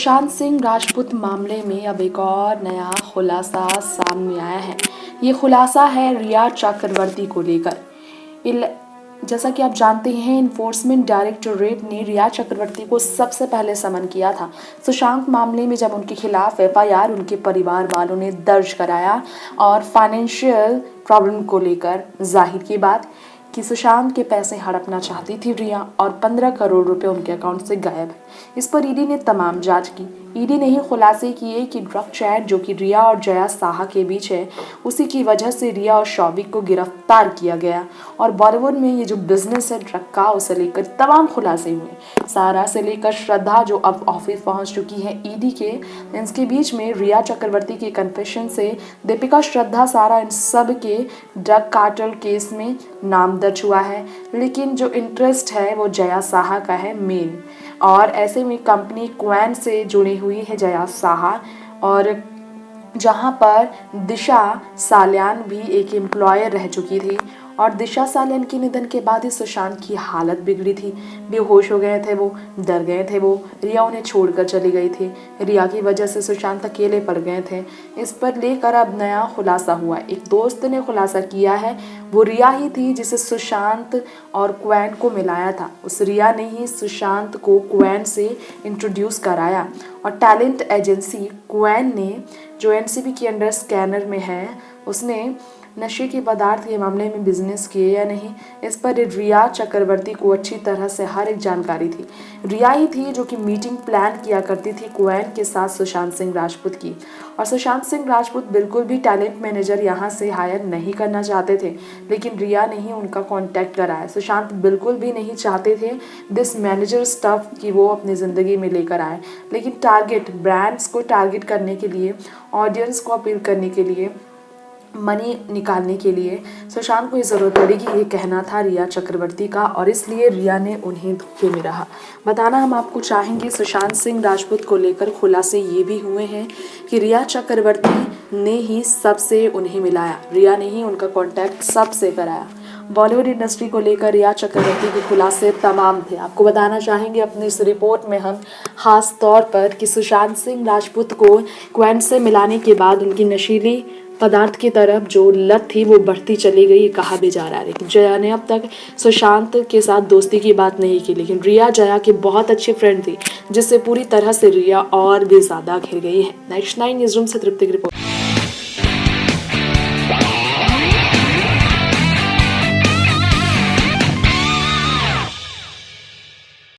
सुशांत सिंह राजपूत मामले में अब एक और नया खुलासा सामने आया है। ये खुलासा है रिया चक्रवर्ती को लेकर। जैसा कि आप जानते हैं, इन्फोर्समेंट डायरेक्टोरेट ने रिया चक्रवर्ती को सबसे पहले समन किया था सुशांत मामले में, जब उनके खिलाफ एफआईआर उनके परिवार वालों ने दर्ज कराया और फाइनेंशियल प्रॉब्लम को लेकर जाहिर की बात कि सुशांत के पैसे हड़पना चाहती थी रिया और 15 करोड़ रुपए उनके अकाउंट से गायब है। इस पर ईडी ने तमाम जांच की। ईडी ने ही खुलासे किए कि ड्रग चैट जो कि रिया और जया साहा के बीच है, उसी की वजह से रिया और शौविक को गिरफ्तार किया गया। और बॉलीवुड में ये जो बिजनेस है ड्रग का, उसे लेकर तमाम खुलासे हुए। सारा से लेकर श्रद्धा जो अब ऑफिस पहुंच चुकी है ईडी के, इसके बीच में रिया चक्रवर्ती के कन्फेशन से दीपिका, श्रद्धा, सारा, इन सब के ड्रग कार्टेल केस में नाम दर्ज हुआ है। लेकिन जो इंटरेस्ट है वो जया साहा का है मेन। और ऐसे में कंपनी क्वैन से जुड़ी हुई है जया साहा, और जहां पर दिशा सालियान भी एक एम्प्लॉयर रह चुकी थी। और दिशा सालियान के निधन के बाद ही सुशांत की हालत बिगड़ी थी। बेहोश हो गए थे वो, डर गए थे वो, रिया उन्हें छोड़कर चली गई थी। रिया की वजह से सुशांत अकेले पड़ गए थे। इस पर लेकर अब नया खुलासा हुआ। एक दोस्त ने खुलासा किया है, वो रिया ही थी जिसे सुशांत और क्वैन को मिलाया था। उस रिया ने ही सुशांत को क्वैन से इंट्रोड्यूस कराया। और टैलेंट एजेंसी क्वैन ने, जो एनसीबी के अंडर स्कैनर में है, उसने नशे के पदार्थ के मामले में बिजनेस किए या नहीं, इस पर रिया चक्रवर्ती को अच्छी तरह से हर एक जानकारी थी। रिया ही थी जो कि मीटिंग प्लान किया करती थी क्वैन के साथ सुशांत सिंह राजपूत की। और सुशांत सिंह राजपूत बिल्कुल भी टैलेंट मैनेजर यहाँ से हायर नहीं करना चाहते थे, लेकिन रिया ने ही उनका कॉन्टैक्ट कराया। सुशांत बिल्कुल भी नहीं चाहते थे दिस मैनेजर स्टफ कि वो अपनी ज़िंदगी में लेकर आए, लेकिन टारगेट ब्रांड्स को टारगेट करने के लिए, ऑडियंस को अपील करने के लिए, मनी निकालने के लिए सुशांत को ये ज़रूरत पड़ेगी, ये कहना था रिया चक्रवर्ती का। और इसलिए रिया ने उन्हें धोखे में रहा। बताना हम आपको चाहेंगे, सुशांत सिंह राजपूत को लेकर खुलासे ये भी हुए हैं कि रिया चक्रवर्ती ने ही सबसे उन्हें मिलाया, रिया ने ही उनका कॉन्टैक्ट सबसे कराया। बॉलीवुड इंडस्ट्री को लेकर रिया चक्रवर्ती के खुलासे तमाम थे। आपको बताना चाहेंगे अपनी इस रिपोर्ट में हम खास तौर पर कि सुशांत सिंह राजपूत को क्वैन से मिलाने के बाद उनकी नशीली पदार्थ की तरफ जो लत थी वो बढ़ती चली गई, ये कहा भी जा रहा है। लेकिन जया ने अब तक सुशांत के साथ दोस्ती की बात नहीं की, लेकिन रिया जया की बहुत अच्छी फ्रेंड थी, जिससे पूरी तरह से रिया और भी ज़्यादा घिर गई है। नेक्स्ट 9 न्यूज़ रूम से तृप्ति की रिपोर्ट।